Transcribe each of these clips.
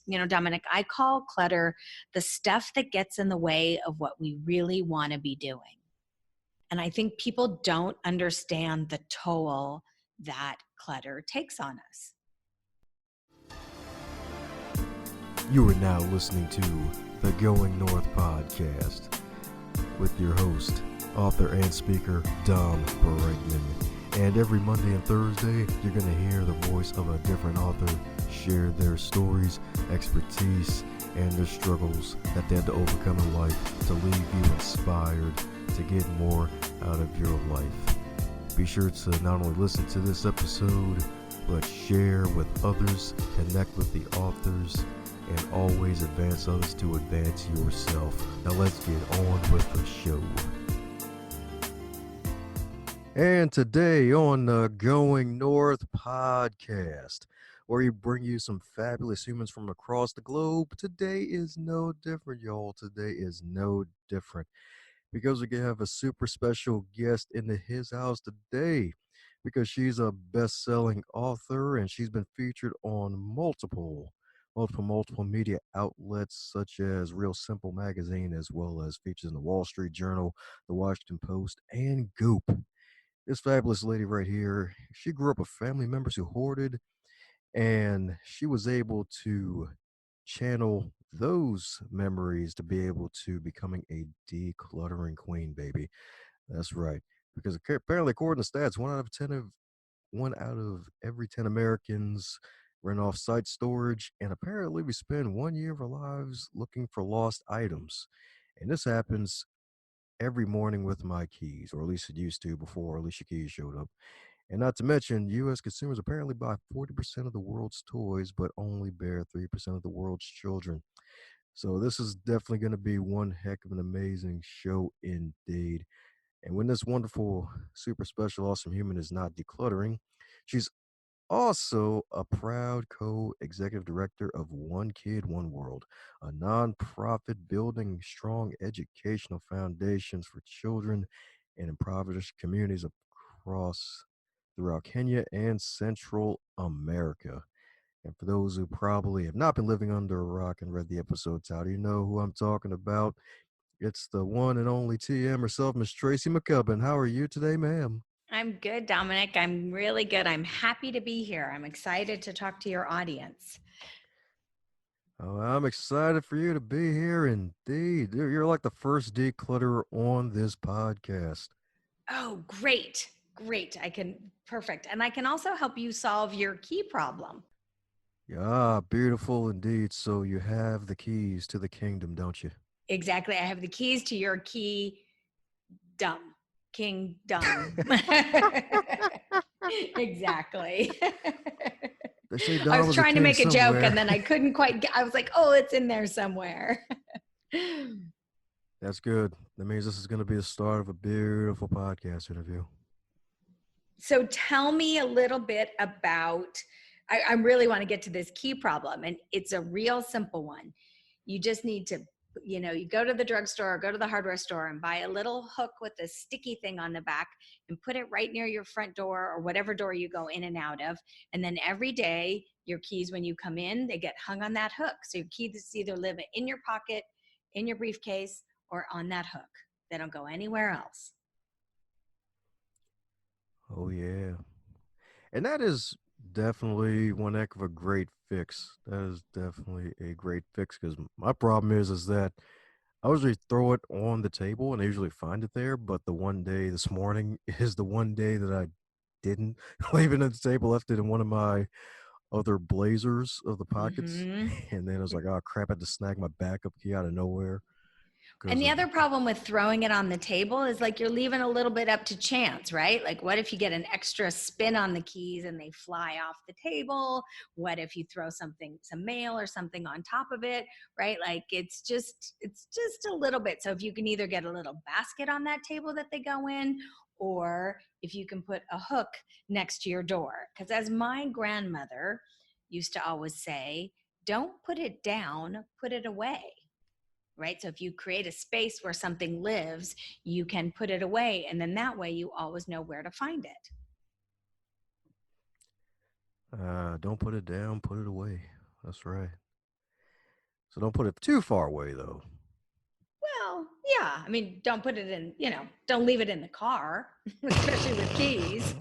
Dominic, I call clutter the stuff that gets in the way of what we really want to be doing. And I think people don't understand the toll that clutter takes on us. You are now listening to the Going North podcast with your host, author and speaker, Dom Bregman. And every Monday and Thursday, you're going to hear the voice of a different author share their stories, expertise, and their struggles that they had to overcome in life to leave you inspired to get more out of your life. Be sure to not only listen to this episode, but share with others, connect with the authors, and always advance others to advance yourself. Now let's get on with the show. And today on the Going North podcast, where we bring you some fabulous humans from across the globe, today is no different, y'all. Today is no different because we have a super special guest in his house today because she's a best-selling author and she's been featured on multiple media outlets such as Real Simple Magazine, as well as features in the Wall Street Journal, the Washington Post, and Goop. This fabulous lady right here, she grew up with family members who hoarded, and she was able to channel those memories to be able to becoming a decluttering queen, baby. That's right. Because apparently, according to stats, one out of every 10 Americans run off site storage, and apparently we spend 1 year of our lives looking for lost items. And this happens every morning with my keys, or at least it used to before Alicia Keys showed up. And not to mention, U.S. consumers apparently buy 40% of the world's toys, but only bear 3% of the world's children. So this is definitely going to be one heck of an amazing show indeed. And when this wonderful, super special, awesome human is not decluttering, she's also a proud co-executive director of OneKid OneWorld, a nonprofit building strong educational foundations for children in impoverished communities throughout Kenya and Central America. And for those who probably have not been living under a rock and read the episode title, you know who I'm talking about. It's the one and only TM herself, Miss Tracy McCubbin. How are you today, ma'am? I'm good, Dominic. I'm really good. I'm happy to be here. I'm excited to talk to your audience. Oh, I'm excited for you to be here indeed. You're like the first declutterer on this podcast. Oh, great. Great. Perfect. And I can also help you solve your key problem. Yeah, beautiful indeed. So you have the keys to the kingdom, don't you? Exactly. I have the keys to your kingdom. Exactly. They say I Dom was was a trying to king make a joke somewhere. and then I couldn't quite I was like, oh, it's in there somewhere. That's good. That means this is going to be the start of a beautiful podcast interview. So tell me a little bit about, I really want to get to this key problem, and it's a real simple one. You just need to, you go to the drugstore or go to the hardware store and buy a little hook with a sticky thing on the back and put it right near your front door or whatever door you go in and out of. And then every day, your keys, when you come in, they get hung on that hook. So your keys either live in your pocket, in your briefcase, or on that hook. They don't go anywhere else. Oh, yeah. And that is definitely one heck of a great fix. That is definitely a great fix because my problem is that I usually throw it on the table and I usually find it there. But the one day this morning is the one day that I didn't leave it at the table, left it in one of my other blazers of the pockets. Mm-hmm. And then I was like, oh crap, I had to snag my backup key out of nowhere. And the other problem with throwing it on the table is like you're leaving a little bit up to chance, right? Like what if you get an extra spin on the keys and they fly off the table? What if you throw some mail or something on top of it, right? Like it's just a little bit. So if you can either get a little basket on that table that they go in, or if you can put a hook next to your door. Because as my grandmother used to always say, don't put it down, put it away. Right? So if you create a space where something lives, you can put it away. And then that way you always know where to find it. Don't put it down, put it away. That's right. So don't put it too far away, though. Well, yeah. I mean, don't put it in, don't leave it in the car, especially with keys.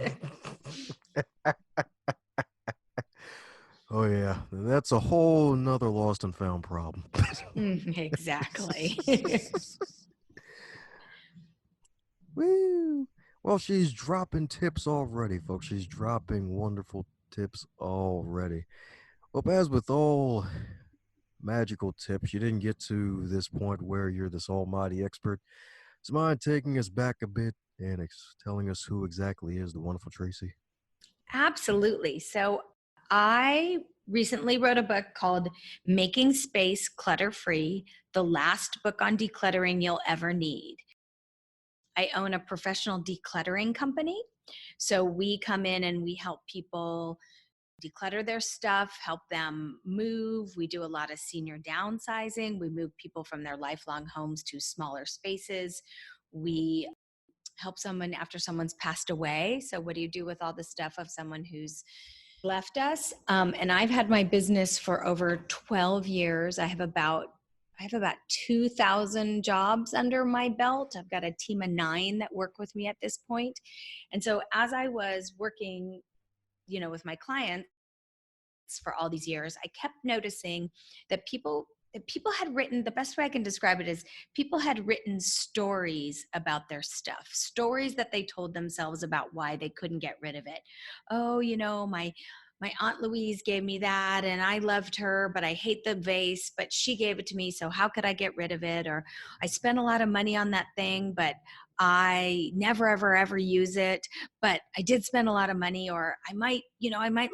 Oh yeah, that's a whole nother lost and found problem. Exactly. Woo! Well, she's dropping tips already, folks. She's dropping wonderful tips already. Well, as with all magical tips, you didn't get to this point where you're this almighty expert. Is mind taking us back a bit and telling us who exactly is the wonderful Tracy? Absolutely. So I recently wrote a book called Making Space Clutter Free, the last book on decluttering you'll ever need. I own a professional decluttering company. So we come in and we help people declutter their stuff, help them move. We do a lot of senior downsizing. We move people from their lifelong homes to smaller spaces. We help someone after someone's passed away. So, what do you do with all the stuff of someone who's left us? And I've had my business for over 12 years. I have about 2,000 jobs under my belt. I've got a team of 9 that work with me at this point. And so as I was working, with my clients for all these years, I kept noticing that people had written, the best way I can describe it is people had written stories about their stuff, stories that they told themselves about why they couldn't get rid of it. Oh, my Aunt Louise gave me that and I loved her, but I hate the vase, but she gave it to me. So how could I get rid of it? Or I spent a lot of money on that thing, but I never, ever, ever use it, but I did spend a lot of money, or I might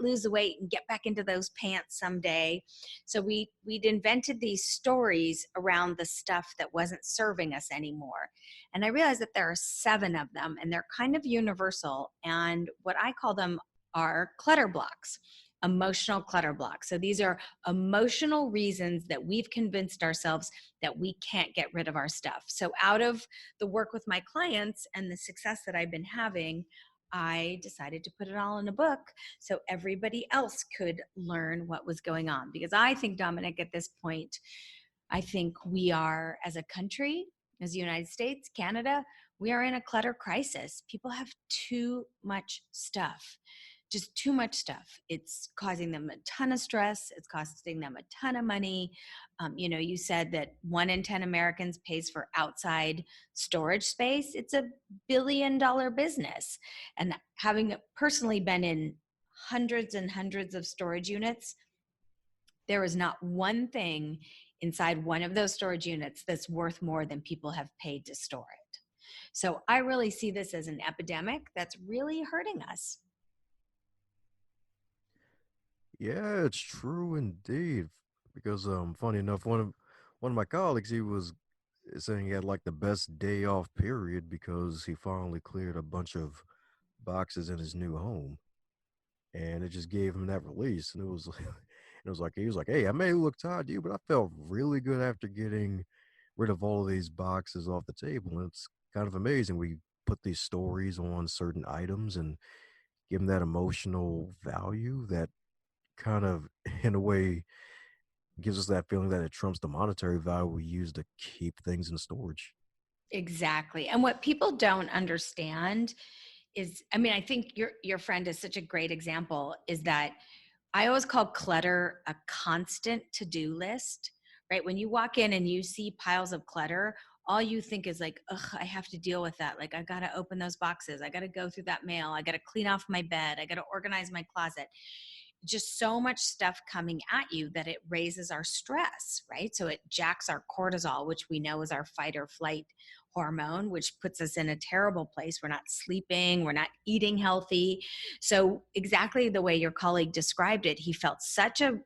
lose the weight and get back into those pants someday. So we'd invented these stories around the stuff that wasn't serving us anymore. And I realized that there are 7 of them and they're kind of universal. And what I call them are clutter blocks, emotional clutter blocks. So these are emotional reasons that we've convinced ourselves that we can't get rid of our stuff. So out of the work with my clients and the success that I've been having, I decided to put it all in a book so everybody else could learn what was going on. Because I think, Dominic, at this point, I think we are, as a country, as the United States, Canada, we are in a clutter crisis. People have too much stuff, just too much stuff. It's causing them a ton of stress. It's costing them a ton of money. You said that 1 in 10 Americans pays for outside storage space. It's $1 billion business. And having personally been in hundreds and hundreds of storage units, there is not one thing inside one of those storage units that's worth more than people have paid to store it. So I really see this as an epidemic that's really hurting us. Yeah, it's true indeed. Because funny enough, one of my colleagues, he was saying he had like the best day off period because he finally cleared a bunch of boxes in his new home, and it just gave him that release. And it was it was like he was like, "Hey, I may look tired to you, but I felt really good after getting rid of all of these boxes off the table." And it's kind of amazing. We put these stories on certain items and give them that emotional value that kind of, in a way, gives us that feeling that it trumps the monetary value we use to keep things in storage. Exactly. And what people don't understand is, I mean, I think your friend is such a great example, is that I always call clutter a constant to-do list, right? When you walk in and you see piles of clutter, all you think is like, ugh, I have to deal with that. Like, I got to open those boxes. I got to go through that mail. I got to clean off my bed. I got to organize my closet. Just so much stuff coming at you that it raises our stress, right? So it jacks our cortisol, which we know is our fight or flight hormone, which puts us in a terrible place. We're not sleeping, we're not eating healthy. So, exactly the way your colleague described it, he felt such a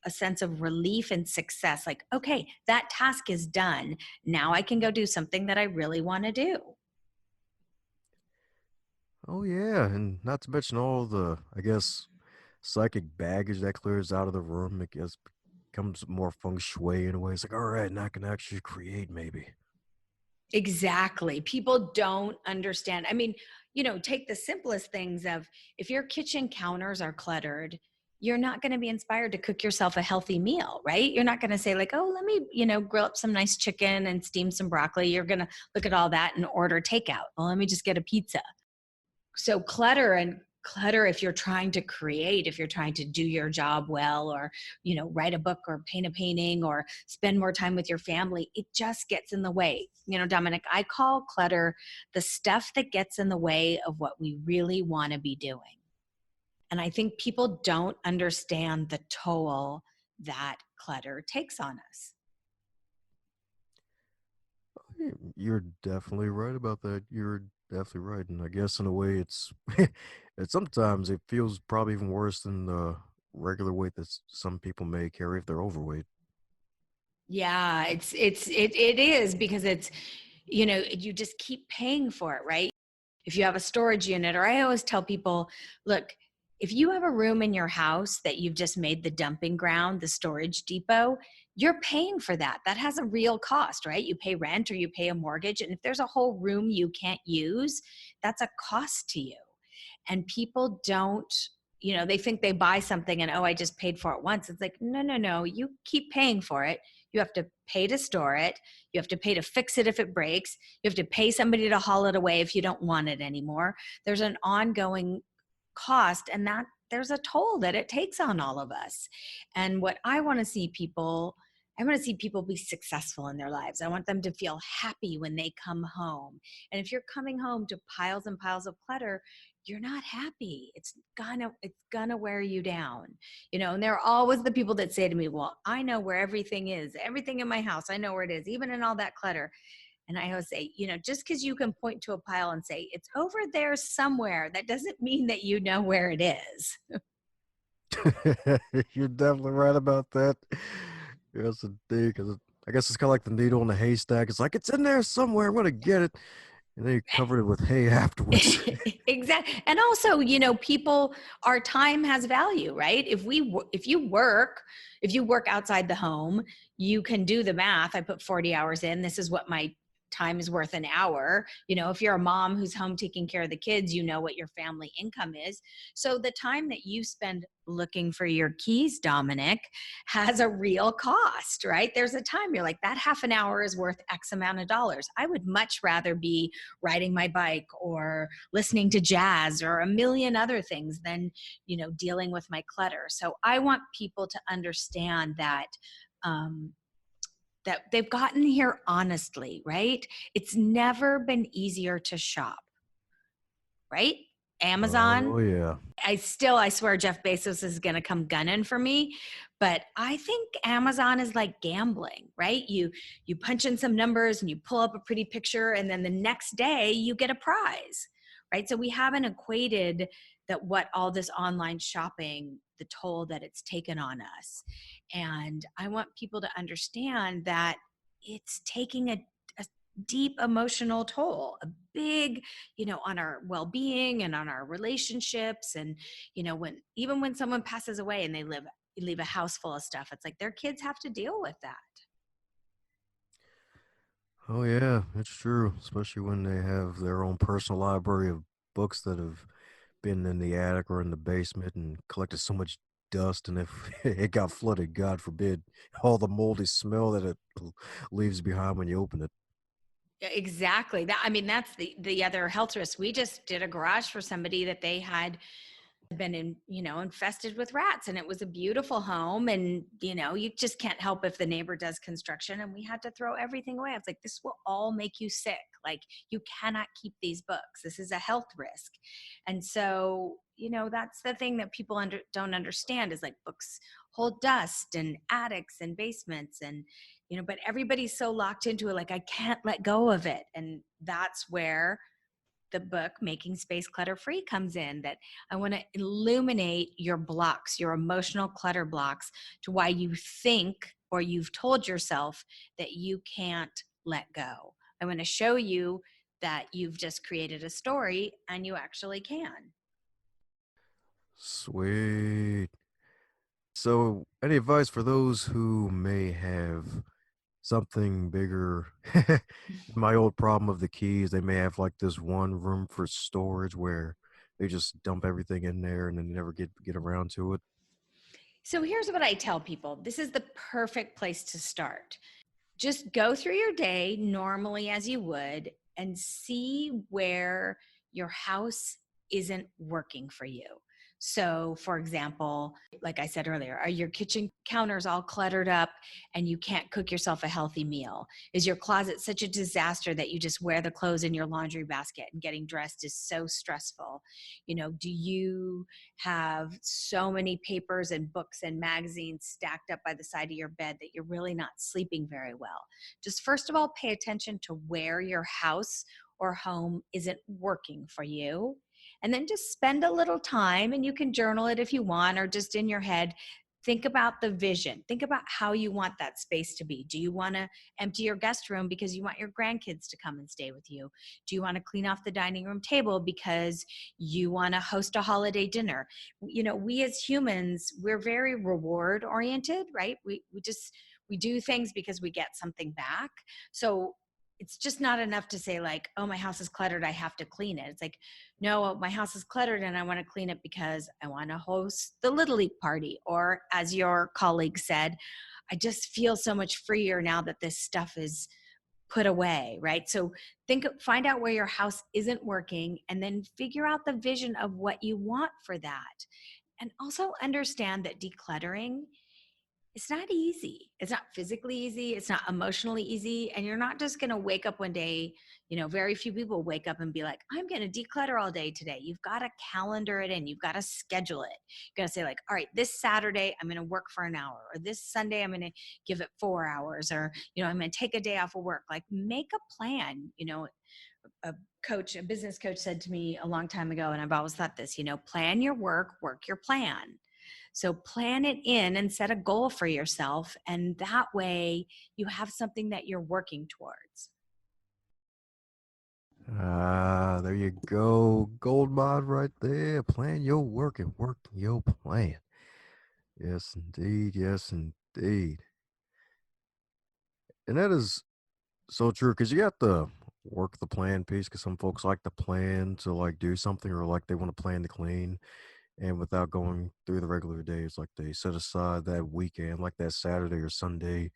sense of relief and success, like, okay, that task is done. Now I can go do something that I really want to do. Oh yeah, and not to mention all the, I guess, psychic baggage that clears out of the room. It gets becomes more feng shui in a way. It's like, all right, now I can actually create maybe. Exactly. People don't understand. I mean, take the simplest things of, if your kitchen counters are cluttered, you're not going to be inspired to cook yourself a healthy meal, right? You're not going to say like, oh, let me, grill up some nice chicken and steam some broccoli. You're going to look at all that and order takeout. Well, let me just get a pizza. So clutter, if you're trying to create, if you're trying to do your job well, or write a book or paint a painting or spend more time with your family, it just gets in the way. Dominic, I call clutter the stuff that gets in the way of what we really want to be doing. And I think people don't understand the toll that clutter takes on us. You're definitely right about that. You're definitely right. And I guess in a way it's sometimes it feels probably even worse than the regular weight that some people may carry if they're overweight. Yeah, it is, because it's, you just keep paying for it, right? If you have a storage unit, or I always tell people, look, if you have a room in your house that you've just made the dumping ground, the storage depot, you're paying for that. That has a real cost, right? You pay rent or you pay a mortgage. And if there's a whole room you can't use, that's a cost to you. And people don't, they think they buy something and, oh, I just paid for it once. It's like, no, no, no, you keep paying for it. You have to pay to store it. You have to pay to fix it if it breaks. You have to pay somebody to haul it away if you don't want it anymore. There's an ongoing cost, and that there's a toll that it takes on all of us. And what I want to see people, be successful in their lives. I want them to feel happy when they come home. And if you're coming home to piles and piles of clutter, you're not happy. It's gonna wear you down. And there are always the people that say to me, well, I know where everything is, everything in my house, I know where it is, even in all that clutter. And I always say, just because you can point to a pile and say it's over there somewhere, that doesn't mean that you know where it is. You're definitely right about that. That's the thing, because I guess it's kind of like the needle in the haystack. It's like it's in there somewhere. I'm gonna get it, and then you covered it with hay afterwards. Exactly. And also, people, our time has value, right? If you work outside the home, you can do the math. I put 40 hours in. This is what my time is worth an hour. If you're a mom who's home taking care of the kids, you know what your family income is. So the time that you spend looking for your keys, Dominic, has a real cost, right? There's a time you're like, that half an hour is worth X amount of dollars. I would much rather be riding my bike or listening to jazz or a million other things than, dealing with my clutter. So I want people to understand that, that they've gotten here honestly, right? It's never been easier to shop, right? Amazon, Oh yeah. I swear Jeff Bezos is going to come gunning for me, but I think Amazon is like gambling, right? You punch in some numbers and you pull up a pretty picture, and then the next day you get a prize, right? So we haven't equated that what all this online shopping, the toll that it's taken on us. And I want people to understand that it's taking a deep emotional toll, a big, on our well-being and on our relationships. And when someone passes away and they leave a house full of stuff, it's like their kids have to deal with that. Oh yeah, it's true. Especially when they have their own personal library of books that have been in the attic or in the basement and collected so much dust, and if it got flooded, God forbid, all the moldy smell that it leaves behind when you open it. Yeah, exactly. That's the other health risk. We just did a garage for somebody that they had been infested with rats, and it was a beautiful home. And you just can't help if the neighbor does construction, and we had to throw everything away. I was like, this will all make you sick. Like, you cannot keep these books. This is a health risk. And so that's the thing that people don't understand, is like, books hold dust and attics and basements, and but everybody's so locked into it, like, I can't let go of it. And that's where the book Making Space Clutter Free comes in, that I want to illuminate your blocks, your emotional clutter blocks, to why you think, or you've told yourself, that you can't let go. I want to show you that you've just created a story and you actually can. Sweet. So, any advice for those who may have something bigger? My old problem of the keys, they may have like this one room for storage where they just dump everything in there and then never get around to it. So here's what I tell people. This is the perfect place to start. Just go through your day normally as you would and see where your house isn't working for you. So, for example, like I said earlier, are your kitchen counters all cluttered up and you can't cook yourself a healthy meal? Is your closet such a disaster that you just wear the clothes in your laundry basket and getting dressed is so stressful? Do you have so many papers and books and magazines stacked up by the side of your bed that you're really not sleeping very well? Just first of all, pay attention to where your house or home isn't working for you. And then just spend a little time, and you can journal it if you want, or just in your head. Think about the vision. Think about how you want that space to be. Do you want to empty your guest room because you want your grandkids to come and stay with you? Do you want to clean off the dining room table because you want to host a holiday dinner? We as humans, we're very reward oriented, right? We do things because we get something back. So it's just not enough to say like, oh, my house is cluttered, I have to clean it. It's like, no, my house is cluttered and I want to clean it because I want to host the Little League party. Or as your colleague said, I just feel so much freer now that this stuff is put away, right? So find out where your house isn't working and then figure out the vision of what you want for that. And also understand that decluttering, it's not easy. It's not physically easy. It's not emotionally easy. And you're not just going to wake up one day. Very few people wake up and be like, I'm going to declutter all day today. You've got to calendar it in. You've got to schedule it. You got to say like, all right, this Saturday, I'm going to work for an hour, or this Sunday, I'm going to give it 4 hours, or, I'm going to take a day off of work. Like, make a plan. A business coach said to me a long time ago, and I've always thought this, plan your work, work your plan. So plan it in and set a goal for yourself. And that way you have something that you're working towards. Ah, there you go. Gold mine right there. Plan your work and work your plan. Yes, indeed. Yes, indeed. And that is so true because you got to work the plan piece because some folks like to plan to like do something or like they want to plan to clean. And without going through the regular days, like they set aside that weekend, like that Saturday or Sunday,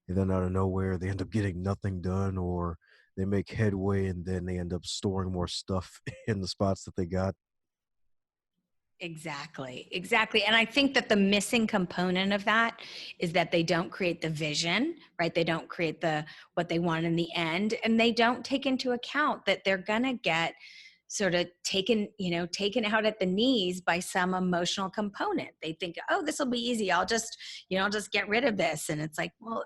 and then out of nowhere, they end up getting nothing done or they make headway and then they end up storing more stuff in the spots that they got. Exactly. Exactly. And I think that the missing component of that is that they don't create the vision, right? They don't create what they want in the end, and they don't take into account that they're going to get sort of taken out at the knees by some emotional component. They think, oh, this will be easy. I'll just get rid of this. And it's like, well,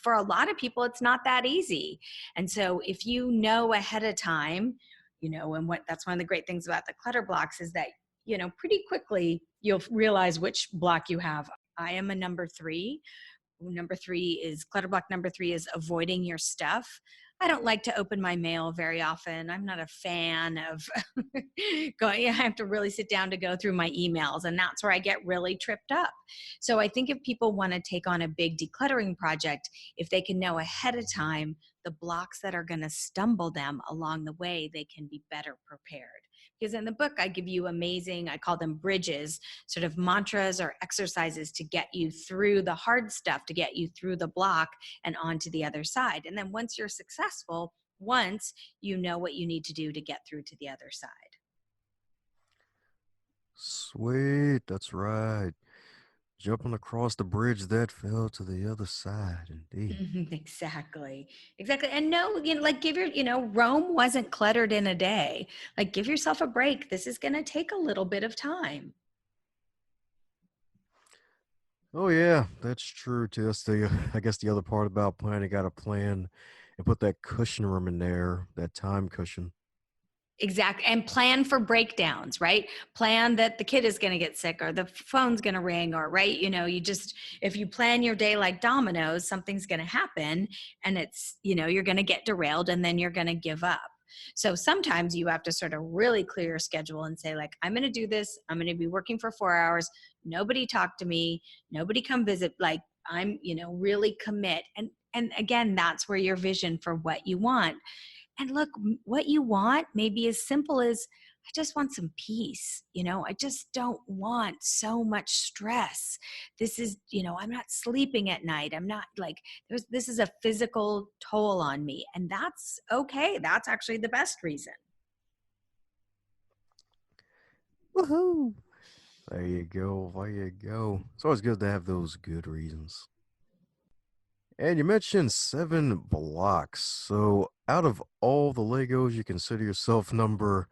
for a lot of people, it's not that easy. And so if you know ahead of time, and that's one of the great things about the clutter blocks is that, pretty quickly you'll realize which block you have. I am a number 3. Number 3 is clutter block. Number 3 is avoiding your stuff. I don't like to open my mail very often. I'm not a fan of going. I have to really sit down to go through my emails, and that's where I get really tripped up. So I think if people want to take on a big decluttering project, if they can know ahead of time the blocks that are going to stumble them along the way, they can be better prepared. Because in the book, I give you I call them bridges, sort of mantras or exercises to get you through the hard stuff, to get you through the block and onto the other side. And then once you're successful, once you know what you need to do to get through to the other side. Sweet, that's right. Jumping across the bridge that fell to the other side, indeed. Exactly. Exactly. And no, like Rome wasn't cluttered in a day. Like, give yourself a break. This is going to take a little bit of time. Oh yeah, that's true too. That's I guess the other part about planning. Got to plan and put that cushion room in there, that time cushion. Exactly. And plan for breakdowns, right? Plan that the kid is going to get sick or the phone's going to ring, or, right? If you plan your day like dominoes, something's going to happen, and you're going to get derailed and then you're going to give up. So sometimes you have to sort of really clear your schedule and say, like, I'm going to do this. I'm going to be working for 4 hours. Nobody talk to me. Nobody come visit. Like, really commit. And again, that's where your vision for what you want. And look, what you want may be as simple as, I just want some peace. I just don't want so much stress. This is, I'm not sleeping at night. I'm not like, this is a physical toll on me. And that's okay. That's actually the best reason. Woohoo! There you go. There you go. It's always good to have those good reasons. And you mentioned 7 blocks. So, out of all the Legos, you consider yourself number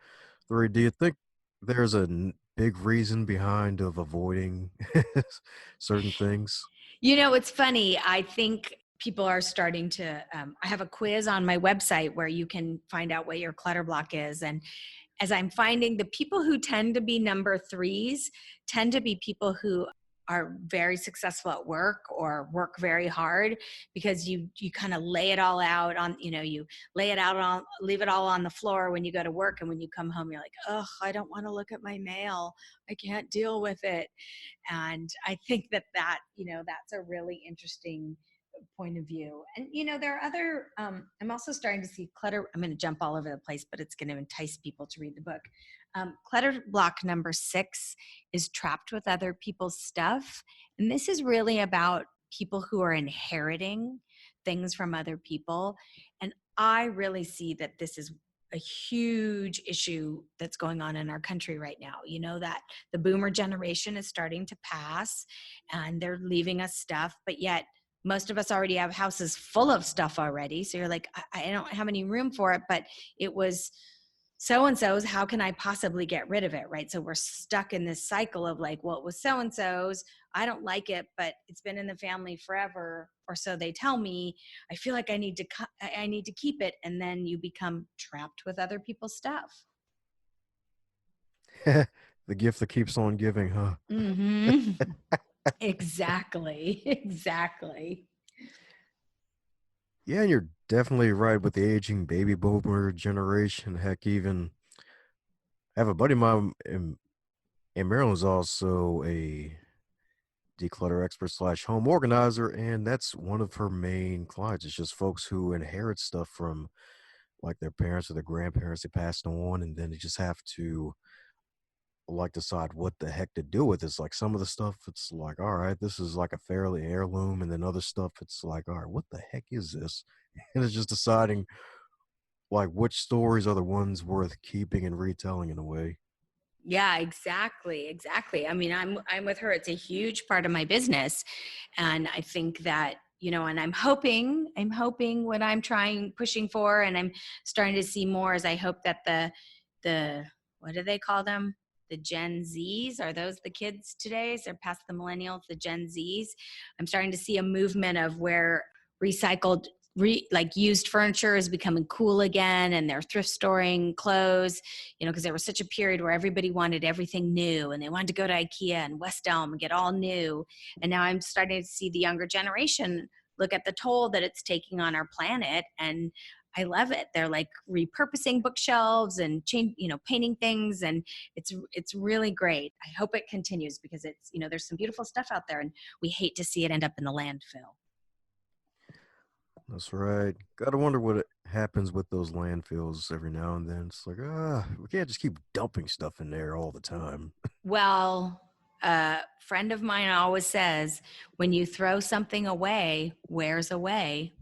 3. Do you think there's a big reason behind of avoiding certain things? It's funny. I think people are starting to, I have a quiz on my website where you can find out what your clutter block is. And as I'm finding, the people who tend to be number threes tend to be people who are very successful at work or work very hard, because you kind of lay it all out on, you lay it out on, leave it all on the floor when you go to work, and when you come home you're like, oh, I don't want to look at my mail, I can't deal with it. And I think that's a really interesting point of view. And there are other, I'm also starting to see clutter. I'm going to jump all over the place, but it's going to entice people to read the book. Clutter block number 6 is trapped with other people's stuff. And this is really about people who are inheriting things from other people. And I really see that this is a huge issue that's going on in our country right now. That the boomer generation is starting to pass and they're leaving us stuff, but yet most of us already have houses full of stuff already. So you're like, I don't have any room for it, but it was so-and-so's, how can I possibly get rid of it, right? So we're stuck in this cycle of like, well, it was so-and-so's, I don't like it, but it's been in the family forever, or so they tell me. I feel like I need to keep it, and then you become trapped with other people's stuff. The gift that keeps on giving, huh? Mm-hmm. Exactly. Exactly. Yeah, and you're definitely right with the aging baby boomer generation. Heck, even I have a buddy of mine in Maryland's also a declutter expert slash home organizer, and that's one of her main clients. It's just folks who inherit stuff from like their parents or their grandparents. They passed on, and then they just have to like decide what the heck to do with it. It's like some of the stuff it's like, all right, this is like a fairly heirloom, and then other stuff it's like, all right, what the heck is this? And it's just deciding like which stories are the ones worth keeping and retelling in a way. Yeah, exactly. Exactly. I mean, I'm with her. It's a huge part of my business. And I think that, and I'm hoping what I'm pushing for, and I'm starting to see more, is I hope that the what do they call them? The Gen Zs, are those the kids today? So they're past the millennials, the Gen Zs. I'm starting to see a movement of where recycled like used furniture is becoming cool again, and they're thrift storing clothes, because there was such a period where everybody wanted everything new and they wanted to go to IKEA and West Elm and get all new. And now I'm starting to see the younger generation look at the toll that it's taking on our planet, and I love it. They're like repurposing bookshelves and painting things, and it's really great. I hope it continues, because it's, there's some beautiful stuff out there, and we hate to see it end up in the landfill. That's right. Gotta wonder what happens with those landfills every now and then. It's like, we can't just keep dumping stuff in there all the time. Well, a friend of mine always says, when you throw something away, where's away,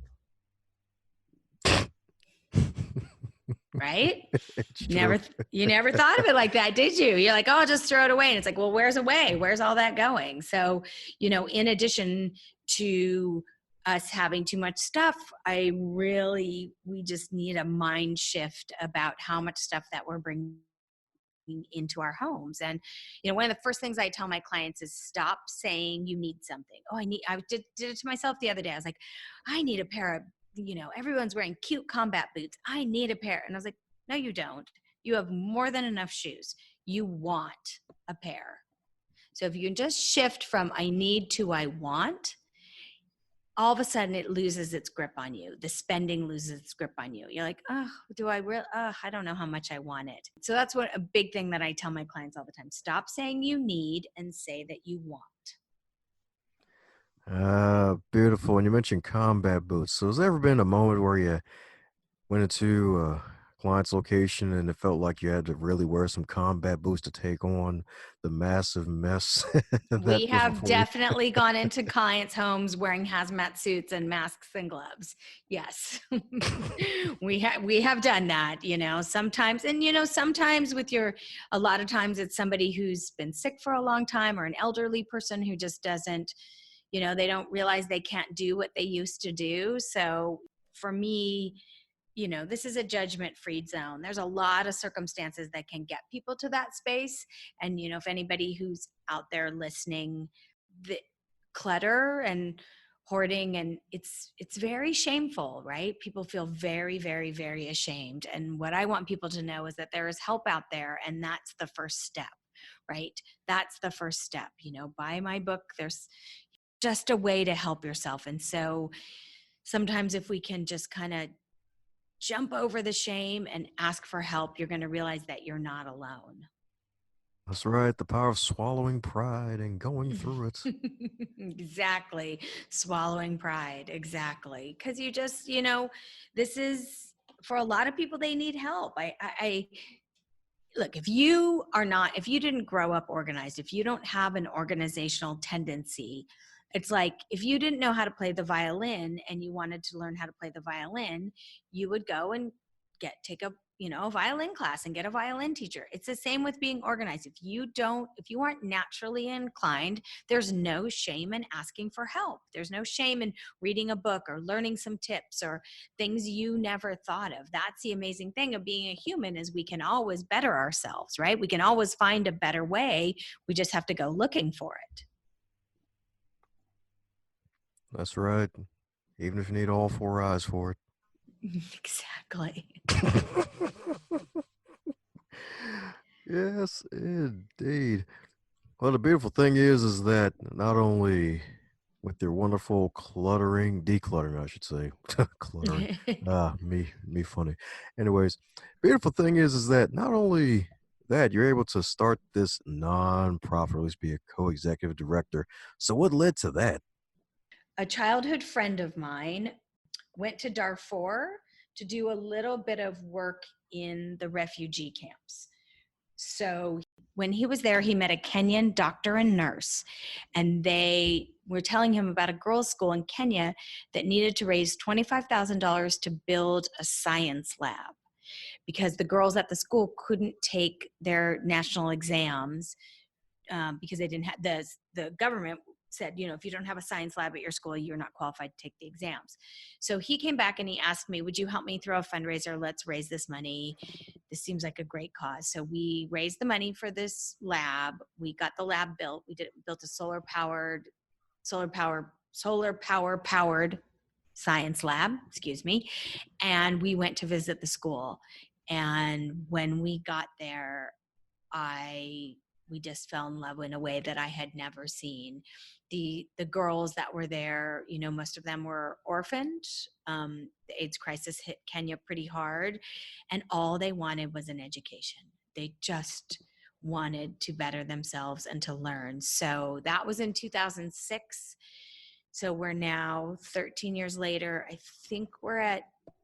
right? It's true. You never thought of it like that, did you? You're like, oh, just throw it away. And it's like, well, where's away? Where's all that going? So, in addition to us having too much stuff, we just need a mind shift about how much stuff that we're bringing into our homes. And one of the first things I tell my clients is, stop saying you need something. Oh, I did it to myself the other day. I was like, I need a pair of, everyone's wearing cute combat boots, I need a pair. And I was like, no, you don't. You have more than enough shoes. You want a pair. So if you can just shift from I need to I want, all of a sudden it loses its grip on you. The spending loses its grip on you. You're like, oh, do I really? Oh, I don't know how much I want it. So that's a big thing that I tell my clients all the time. Stop saying you need and say that you want. Beautiful. And you mentioned combat boots. So has there ever been a moment where you went into a client's location and it felt like you had to really wear some combat boots to take on the massive mess that We was have before you? definitely gone into clients' homes wearing hazmat suits and masks and gloves. Yes. We have done that, sometimes. And sometimes a lot of times it's somebody who's been sick for a long time, or an elderly person who just doesn't, they don't realize they can't do what they used to do. So for me, this is a judgment free zone. There's a lot of circumstances that can get people to that space. And, if anybody who's out there listening, the clutter and hoarding, and it's very shameful, right? People feel very, very, very ashamed. And what I want people to know is that there is help out there, and that's the first step, right? That's the first step. Buy my book. There's just a way to help yourself. And so sometimes if we can just kind of jump over the shame and ask for help, you're going to realize that you're not alone. That's right, the power of swallowing pride and going through it. Exactly. Swallowing pride. Exactly. Because you just, this is for a lot of people, they need help. I look, if you didn't grow up organized, if you don't have an organizational tendency, it's like if you didn't know how to play the violin and you wanted to learn how to play the violin, you would go and take a violin class and get a violin teacher. It's the same with being organized. If you aren't naturally inclined, there's no shame in asking for help. There's no shame in reading a book or learning some tips or things you never thought of. That's the amazing thing of being a human, is we can always better ourselves, right? We can always find a better way. We just have to go looking for it. That's right. Even if you need all four eyes for it. Exactly. Yes, indeed. Well, the beautiful thing is that not only with your wonderful decluttering, I should say, cluttering. Me funny. Anyways, beautiful thing is that not only that you're able to start this nonprofit, or at least be a co-executive director. So, what led to that? A childhood friend of mine went to Darfur to do a little bit of work in the refugee camps. So when he was there, he met a Kenyan doctor and nurse, and they were telling him about a girls' school in Kenya that needed to raise $25,000 to build a science lab, because the girls at the school couldn't take their national exams, because they didn't have the government said, if you don't have a science lab at your school, you're not qualified to take the exams. So he came back and he asked me, would you help me throw a fundraiser? Let's raise this money. This seems like a great cause. So we raised the money for this lab. We got the lab built. Built a solar power powered science lab, excuse me. And we went to visit the school. And when we got there, we just fell in love in a way that I had never seen. The girls that were there, most of them were orphaned. The AIDS crisis hit Kenya pretty hard, and all they wanted was an education. They just wanted to better themselves and to learn. So that was in 2006. So we're now 13 years later. I think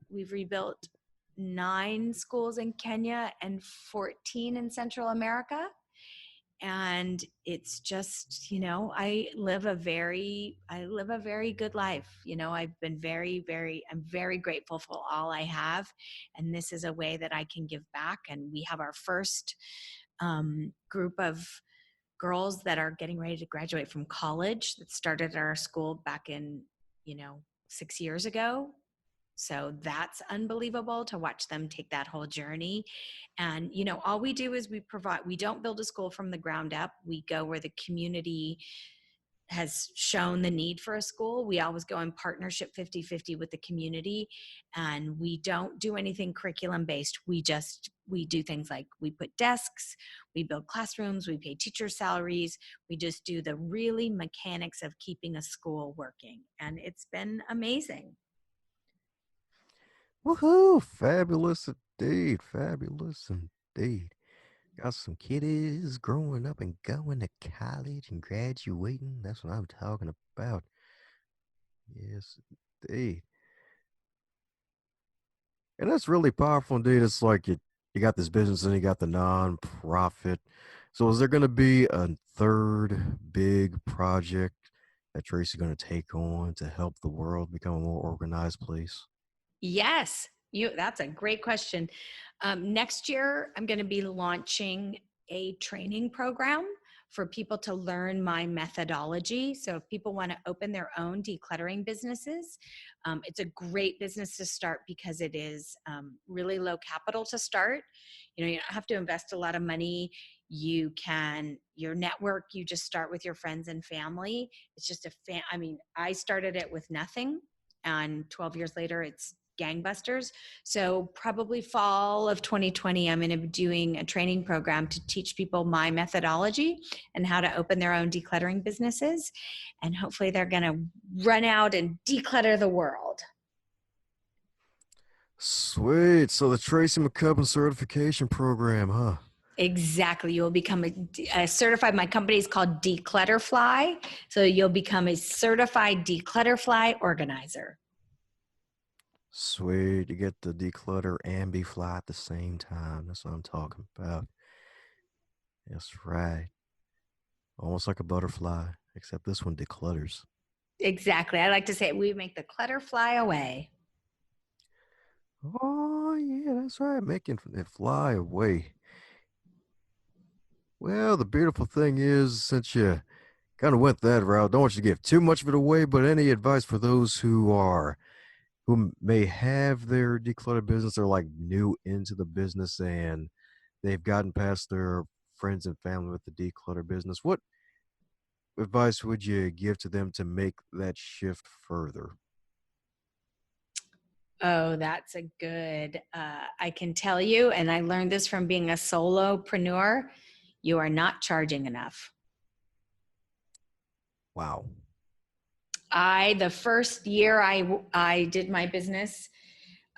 we've rebuilt 9 schools in Kenya and 14 in Central America. And it's just, I live a very good life. I've been I'm very grateful for all I have. And this is a way that I can give back. And we have our first group of girls that are getting ready to graduate from college that started at our school back in, 6 years ago. So that's unbelievable to watch them take that whole journey. And, all we do is we don't build a school from the ground up. We go where the community has shown the need for a school. We always go in partnership 50-50 with the community. And we don't do anything curriculum based. We do things like we put desks, we build classrooms, we pay teachers salaries. We just do the really mechanics of keeping a school working. And it's been amazing. Woohoo! Fabulous indeed. Fabulous indeed. Got some kiddies growing up and going to college and graduating. That's what I'm talking about. Yes, indeed. And that's really powerful indeed. It's like you got this business and you got the non-profit. So is there going to be a third big project that Tracy's going to take on to help the world become a more organized place? Yes, that's a great question. Next year, I'm going to be launching a training program for people to learn my methodology. So if people want to open their own decluttering businesses, it's a great business to start because it is really low capital to start. You don't have to invest a lot of money. Your network, you just start with your friends and family. It's just I started it with nothing, and 12 years later, it's gangbusters. So probably fall of 2020, I'm going to be doing a training program to teach people my methodology and how to open their own decluttering businesses. And hopefully they're going to run out and declutter the world. Sweet. So the Tracy McCubbin certification program, huh? Exactly. You will become a certified, my company is called Declutterfly. So you'll become a certified Declutterfly organizer. Sweet. You get to declutter and be fly at the same time. That's what I'm talking about. That's right. Almost like a butterfly, except this one declutters. Exactly. I like to say we make the clutter fly away. Oh, yeah, that's right. Making it fly away. Well, the beautiful thing is, since you kind of went that route, don't want you to give too much of it away, but any advice for those who may have their decluttered business or like new into the business and they've gotten past their friends and family with the declutter business, what advice would you give to them to make that shift further? Oh, that's a good. I can tell you, and I learned this from being a solopreneur, you are not charging enough. Wow. The first year I did my business,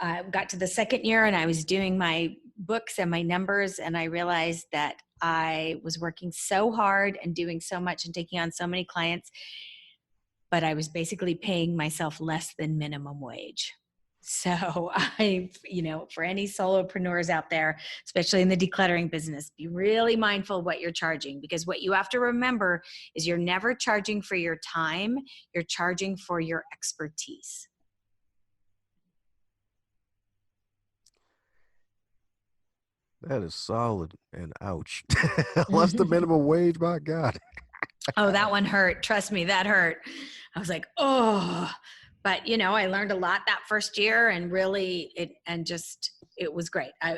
got to the second year and I was doing my books and my numbers, and I realized that I was working so hard and doing so much and taking on so many clients, but I was basically paying myself less than minimum wage. So for any solopreneurs out there, especially in the decluttering business, be really mindful of what you're charging, because what you have to remember is you're never charging for your time, you're charging for your expertise. That is solid and ouch. Less the minimum wage, my God. Oh, that one hurt. Trust me, that hurt. I was like, oh, but I learned a lot that first year, and really it was great. I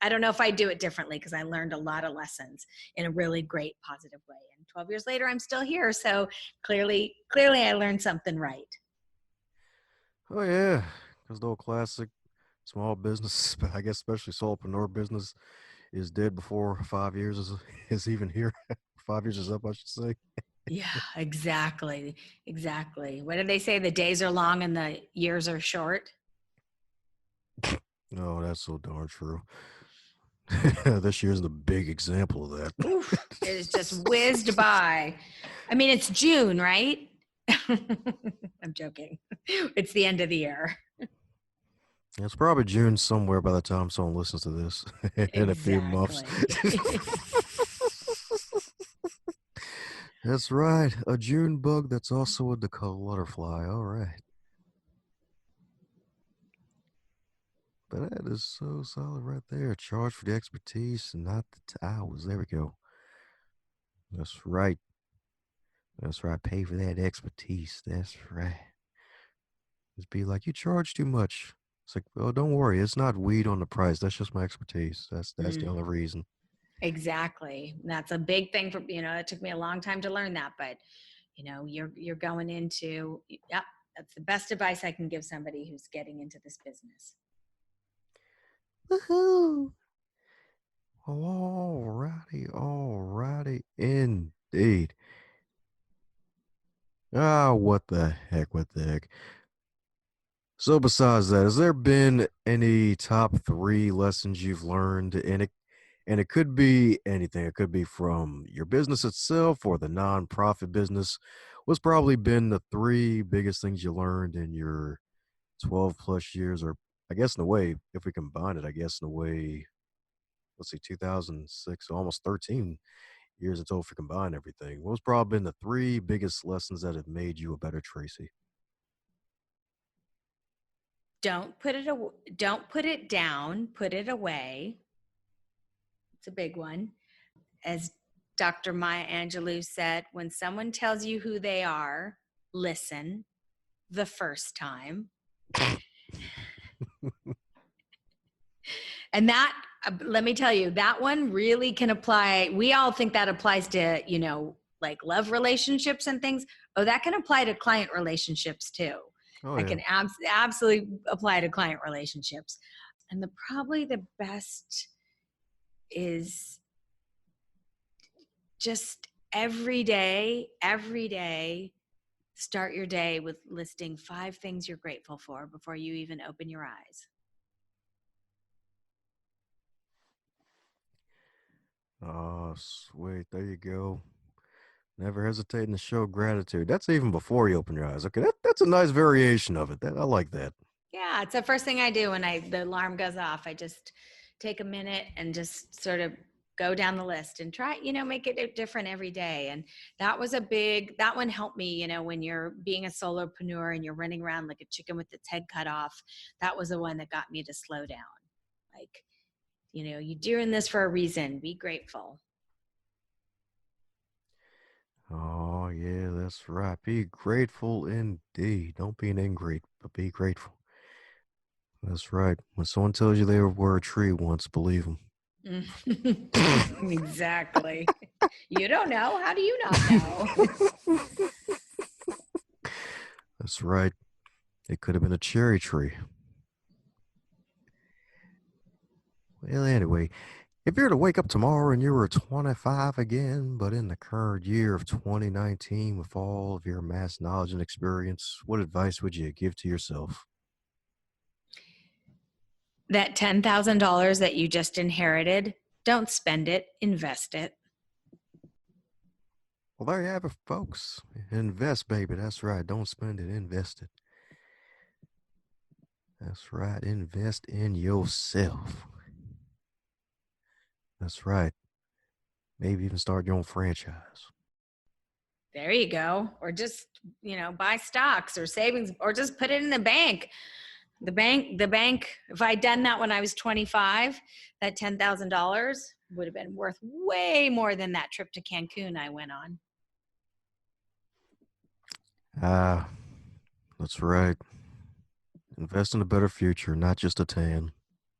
don't know if I do it differently because I learned a lot of lessons in a really great positive way. And 12 years later, I'm still here. So clearly I learned something right. Oh yeah, because the old classic small business, I guess especially solopreneur business, is dead before 5 years is even here. 5 years is up, I should say. Yeah, exactly. Exactly. What did they say? The days are long and the years are short. Oh, that's so darn true. This year's the big example of that. Oof, it is just whizzed by. I mean, it's June, right? I'm joking. It's the end of the year. It's probably June somewhere by the time someone listens to this in a few months. Exactly. That's right. A June bug that's also a declutterfly. All right. But that is so solid right there. Charge for the expertise and not the hours. There we go. That's right. That's right. Pay for that expertise. That's right. Just be like, you charge too much. It's like, oh, don't worry. It's not weed on the price. That's just my expertise. That's the Mm, only reason. exactly. That's a big thing for, it took me a long time to learn that, but you're going into, yep, that's the best advice I can give somebody who's getting into this business. Woohoo! Alrighty, alrighty, indeed. Ah, what the heck, what the heck. So besides that, has there been any top three lessons you've learned? And it could be anything. It could be from your business itself or the nonprofit business. What's probably been the three biggest things you learned in your 12 plus years or I guess in a way, if we combine it, I guess in a way, let's see, 2006, so almost 13 years in total if we combine everything. What's probably been the three biggest lessons that have made you a better Tracy? Don't put it down, put it away. It's a big one. As Dr. Maya Angelou said, when someone tells you who they are, listen the first time. And that, let me tell you, that one really can apply. We all think that applies to, like love relationships and things. Oh, that can apply to client relationships too. Oh, That yeah. can absolutely apply to client relationships. And probably the best is just every day, start your day with listing 5 things you're grateful for before you even open your eyes. Oh, sweet. There you go. Never hesitating to show gratitude. That's even before you open your eyes. Okay, that's a nice variation of it. I like that. Yeah, it's the first thing I do when the alarm goes off. I just take a minute and just sort of go down the list and try, make it different every day. And that one helped me, when you're being a solopreneur and you're running around like a chicken with its head cut off. That was the one that got me to slow down. Like, you're doing this for a reason. Be grateful. Oh, yeah, that's right. Be grateful indeed. Don't be an ingrate, but be grateful. That's right. When someone tells you they were a tree once, believe them. Exactly. You don't know. How do you not know? That's right. It could have been a cherry tree. Well, anyway, if you were to wake up tomorrow and you were 25 again, but in the current year of 2019 with all of your amassed knowledge and experience, what advice would you give to yourself? That $10,000 that you just inherited, don't spend it, invest it. Well, there you have it, folks. Invest, baby. That's right. Don't spend it, invest it. That's right. Invest in yourself. That's right. Maybe even start your own franchise. There you go. Or just, buy stocks or savings or just put it in the bank. The bank, if I'd done that when I was 25, that $10,000 would have been worth way more than that trip to Cancun I went on. Ah, that's right. Invest in a better future, not just a tan.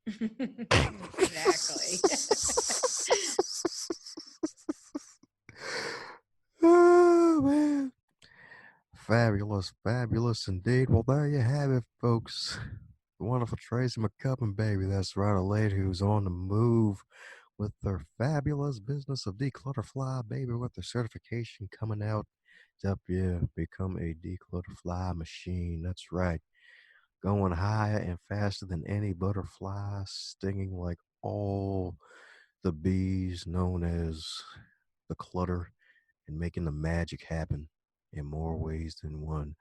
Exactly. Oh, man. Fabulous, fabulous indeed. Well, there you have it, folks. The wonderful Tracy McCubbin, baby. That's right, a lady who's on the move with their fabulous business of Declutter Fly, baby, with their certification coming out. Up, yeah, become a Declutter Fly machine. That's right. Going higher and faster than any butterfly, stinging like all the bees known as the clutter, and making the magic happen in more ways than one.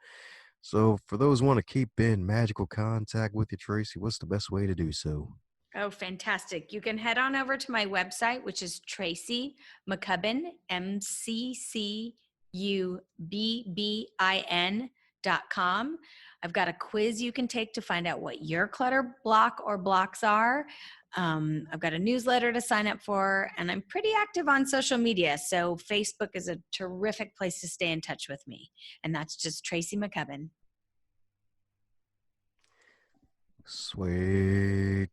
So, for those who want to keep in magical contact with you, Tracy, what's the best way to do so? Oh, fantastic. You can head on over to my website, which is Tracy McCubbin, MCCUBBIN.com. I've got a quiz you can take to find out what your clutter block or blocks are. I've got a newsletter to sign up for, and I'm pretty active on social media. So Facebook is a terrific place to stay in touch with me. And that's just Tracy McCubbin. Sweet.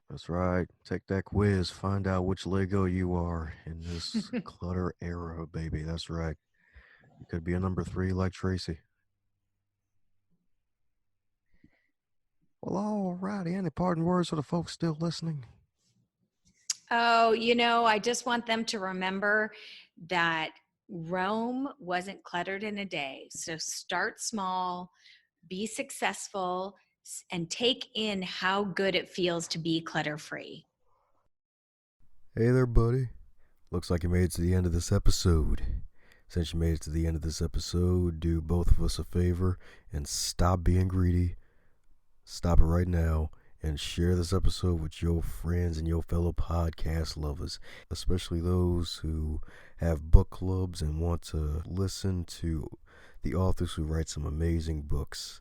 That's right. Take that quiz. Find out which Lego you are in this clutter era, baby. That's right. You could be a number 3 like Tracy. Well, all righty. Any parting words for the folks still listening? Oh, I just want them to remember that Rome wasn't cluttered in a day. So start small, be successful, and take in how good it feels to be clutter free. Hey there, buddy. Looks like you made it to the end of this episode. Since you made it to the end of this episode, do both of us a favor and stop being greedy. Stop it right now and share this episode with your friends and your fellow podcast lovers, especially those who have book clubs and want to listen to the authors who write some amazing books.